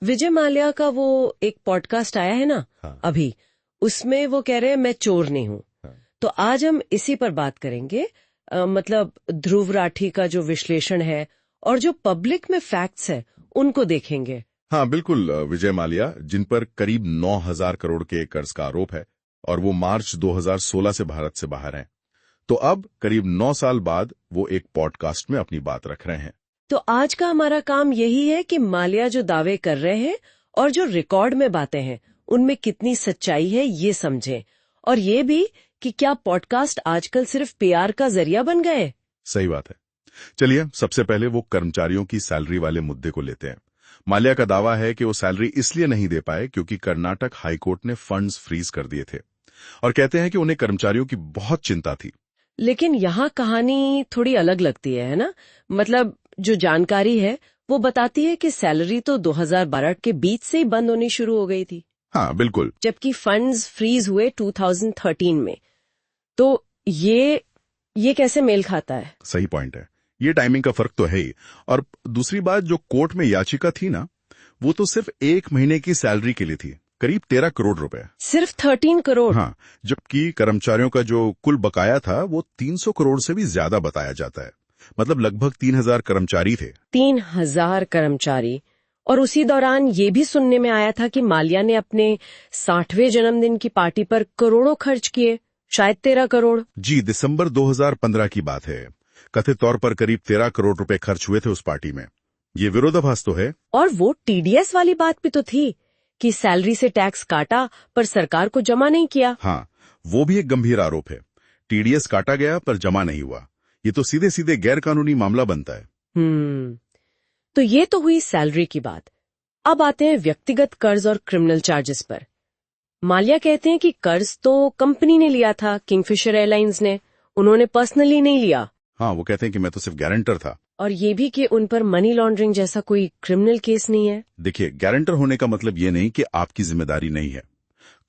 विजय माल्या का वो एक पॉडकास्ट आया है ना। हाँ। अभी उसमें वो कह रहे हैं मैं चोर नहीं हूँ। हाँ। तो आज हम इसी पर बात करेंगे। मतलब ध्रुव राठी का जो विश्लेषण है और जो पब्लिक में फैक्ट्स है उनको देखेंगे। हाँ बिल्कुल, विजय माल्या जिन पर करीब 9,000 करोड़ के कर्ज का आरोप है और वो मार्च 2016 से भारत से बाहर हैं। तो अब करीब 9 साल बाद वो एक पॉडकास्ट में अपनी बात रख रहे हैं। तो आज का हमारा काम यही है कि माल्या जो दावे कर रहे हैं और जो रिकॉर्ड में बातें हैं उनमें कितनी सच्चाई है ये समझें, और ये भी कि क्या पॉडकास्ट आजकल सिर्फ पीआर का जरिया बन गए। सही बात है। चलिए सबसे पहले वो कर्मचारियों की सैलरी वाले मुद्दे को लेते हैं। माल्या का दावा है कि वो सैलरी इसलिए नहीं दे पाए क्योंकि कर्नाटक हाईकोर्ट ने फंड्स फ्रीज कर दिए थे और कहते हैं कि उन्हें कर्मचारियों की बहुत चिंता थी। लेकिन यहाँ कहानी थोड़ी अलग लगती है ना। मतलब जो जानकारी है वो बताती है कि सैलरी तो 2012 के बीच से ही बंद होनी शुरू हो गई थी। हाँ बिल्कुल। जबकि फंड्स फ्रीज हुए 2013 में। तो ये कैसे मेल खाता है? सही पॉइंट है, ये टाइमिंग का फर्क तो है ही। और दूसरी बात, जो कोर्ट में याचिका थी ना, वो तो सिर्फ 1 महीने की सैलरी के लिए थी, करीब 13 करोड़ रुपए। सिर्फ 13 करोड़? हाँ, जबकि कर्मचारियों का जो कुल बकाया था वो 300 करोड़ से भी ज्यादा बताया जाता है। मतलब लगभग 3,000 कर्मचारी थे। 3,000 कर्मचारी। और उसी दौरान ये भी सुनने में आया था कि माल्या ने अपने 60वें जन्मदिन की पार्टी पर करोड़ों खर्च किए, शायद 13 करोड़। जी, दिसंबर 2015 की बात है। कथित तौर पर करीब 13 करोड़ रुपए खर्च हुए थे उस पार्टी में। ये विरोधाभास तो है। और वो टीडीएस वाली बात भी तो थी कि सैलरी से टैक्स काटा पर सरकार को जमा नहीं किया। हाँ, वो भी एक गंभीर आरोप है। टीडीएस काटा गया पर जमा नहीं हुआ। ये तो सीधे सीधे गैर कानूनी मामला बनता है। तो ये तो हुई सैलरी की बात। अब आते हैं व्यक्तिगत कर्ज और क्रिमिनल चार्जेस पर। माल्या कहते हैं कि कर्ज तो कंपनी ने लिया था, किंगफिशर एयरलाइंस ने, उन्होंने पर्सनली नहीं लिया। हाँ, वो कहते हैं कि मैं तो सिर्फ गारंटर था। और ये भी कि उन पर मनी लॉन्ड्रिंग जैसा कोई क्रिमिनल केस नहीं है। देखिए, गारंटर होने का मतलब ये नहीं कि आपकी जिम्मेदारी नहीं है।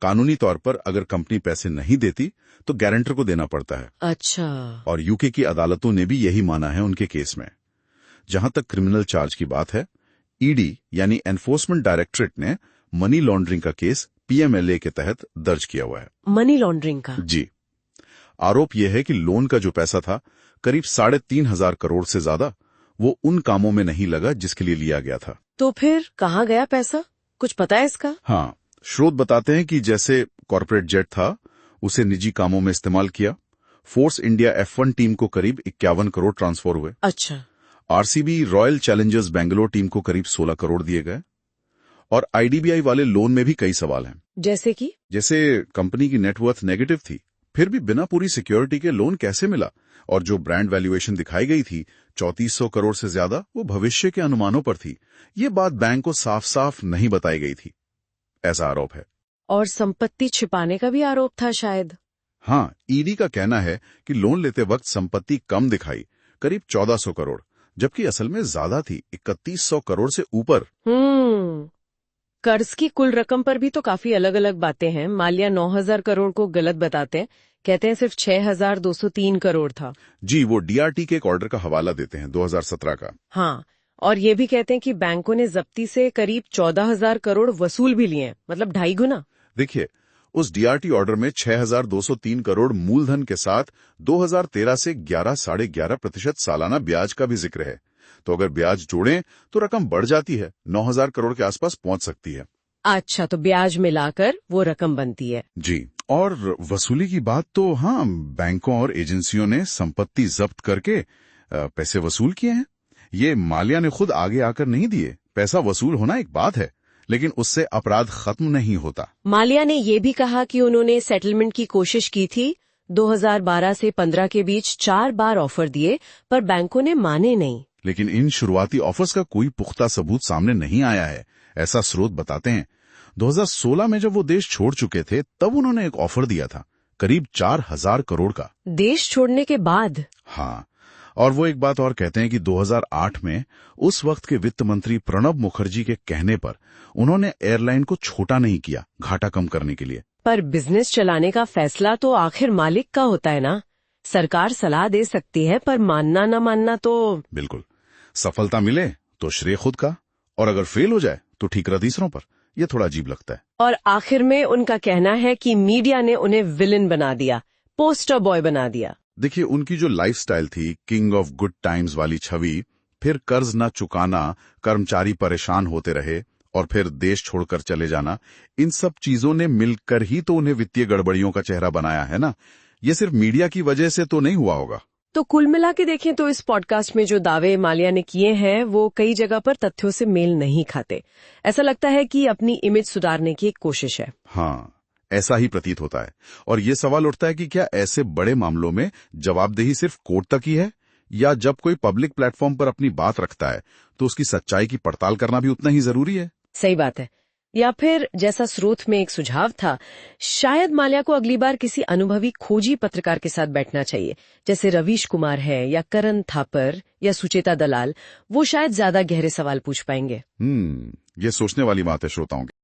कानूनी तौर पर अगर कंपनी पैसे नहीं देती तो गारंटर को देना पड़ता है। अच्छा। और यूके की अदालतों ने भी यही माना है उनके केस में। जहां तक क्रिमिनल चार्ज की बात है, ईडी यानी एनफोर्समेंट डायरेक्टरेट ने मनी लॉन्ड्रिंग का केस पीएमएलए के तहत दर्ज किया हुआ है। मनी लॉन्ड्रिंग का? जी। आरोप यह है कि लोन का जो पैसा था, करीब 3,500 करोड़ से ज्यादा, वो उन कामों में नहीं लगा जिसके लिए लिया गया था। तो फिर कहाँ गया पैसा? कुछ पता है इसका? हाँ, स्रोत बताते हैं कि जैसे कॉर्पोरेट जेट था, उसे निजी कामों में इस्तेमाल किया। फोर्स इंडिया F1 टीम को करीब 51 करोड़ ट्रांसफर हुए। अच्छा। RCB royal Challengers Bangalore team को करीब 16 करोड़ दिए गए। और आईडीबीआई वाले लोन में भी कई सवाल हैं। जैसे कंपनी की नेटवर्थ नेगेटिव थी, फिर भी बिना पूरी सिक्योरिटी के लोन कैसे मिला? और जो ब्रांड वैल्यूएशन दिखाई गई थी 3400 करोड़ से ज्यादा, वो भविष्य के अनुमानों पर थी। ये बात बैंक को साफ साफ नहीं बताई गई थी, ऐसा आरोप है। और संपत्ति छिपाने का भी आरोप था शायद। हाँ, ईडी का कहना है कि लोन लेते वक्त संपत्ति कम दिखाई, करीब 1400 करोड़, जबकि असल में ज्यादा थी, 3100 करोड़ से ऊपर। कर्ज की कुल रकम पर भी तो काफी अलग अलग बातें हैं। माल्या 9,000 करोड़ को गलत बताते हैं, कहते हैं सिर्फ 6,203 करोड़ था। जी, वो डीआरटी के एक ऑर्डर का हवाला देते हैं 2017 का। हाँ, और ये भी कहते हैं कि बैंकों ने जब्ती से करीब 14,000 करोड़ वसूल भी लिए हैं, मतलब 2.5 गुना। देखिए, उस डीआरटी ऑर्डर में 6,203 करोड़ मूलधन के साथ 2013 से 11.5% सालाना ब्याज का भी जिक्र है। तो अगर ब्याज जोड़ें तो रकम बढ़ जाती है, 9,000 करोड़ के आसपास पहुंच सकती है। अच्छा, तो ब्याज मिलाकर वो रकम बनती है। जी। और वसूली की बात तो हाँ, बैंकों और एजेंसियों ने संपत्ति जब्त करके पैसे वसूल किए हैं। ये माल्या ने खुद आगे आकर नहीं दिए। पैसा वसूल होना एक बात है, लेकिन उससे अपराध खत्म नहीं होता। माल्या ने ये भी कहा कि उन्होंने सेटलमेंट की कोशिश की थी। 2012 से 15 के बीच 4 बार ऑफर दिए, पर बैंकों ने माने नहीं। लेकिन इन शुरुआती ऑफर्स का कोई पुख्ता सबूत सामने नहीं आया है, ऐसा स्रोत बताते हैं। 2016 में जब वो देश छोड़ चुके थे, तब उन्होंने एक ऑफर दिया था, करीब 4,000 करोड़ का। देश छोड़ने के बाद? हाँ, और वो एक बात और कहते हैं कि 2008 में उस वक्त के वित्त मंत्री प्रणब मुखर्जी के कहने पर उन्होंने एयरलाइन को छोटा नहीं किया, घाटा कम करने के लिए। पर बिजनेस चलाने का फैसला तो आखिर मालिक का होता है ना। सरकार सलाह दे सकती है, पर मानना न मानना तो। बिल्कुल। सफलता मिले तो श्रेय खुद का, और अगर फेल हो जाए तो ठीकरा तीसरों पर। यह थोड़ा अजीब लगता है। और आखिर में उनका कहना है कि मीडिया ने उन्हें विलन बना दिया, पोस्टर बॉय बना दिया। देखिए, उनकी जो लाइफस्टाइल थी, किंग ऑफ गुड टाइम्स वाली छवि, फिर कर्ज न चुकाना, कर्मचारी परेशान होते रहे और फिर देश छोड़कर चले जाना, इन सब चीजों ने मिलकर ही तो उन्हें वित्तीय गड़बड़ियों का चेहरा बनाया है ना। ये सिर्फ मीडिया की वजह से तो नहीं हुआ होगा। तो कुल मिला के देखें तो इस पॉडकास्ट में जो दावे माल्या ने किए हैं वो कई जगह पर तथ्यों से मेल नहीं खाते। ऐसा लगता है कि अपनी इमेज सुधारने की एक कोशिश है। हाँ, ऐसा ही प्रतीत होता है। और ये सवाल उठता है कि क्या ऐसे बड़े मामलों में जवाबदेही सिर्फ कोर्ट तक ही है, या जब कोई पब्लिक प्लेटफॉर्म पर अपनी बात रखता है तो उसकी सच्चाई की पड़ताल करना भी उतना ही जरूरी है। सही बात है। या फिर जैसा स्रोत में एक सुझाव था, शायद माल्या को अगली बार किसी अनुभवी खोजी पत्रकार के साथ बैठना चाहिए, जैसे रवीश कुमार है या करण थापर या सुचेता दलाल। वो शायद ज्यादा गहरे सवाल पूछ पाएंगे। ये सोचने वाली बात है श्रोताओं की।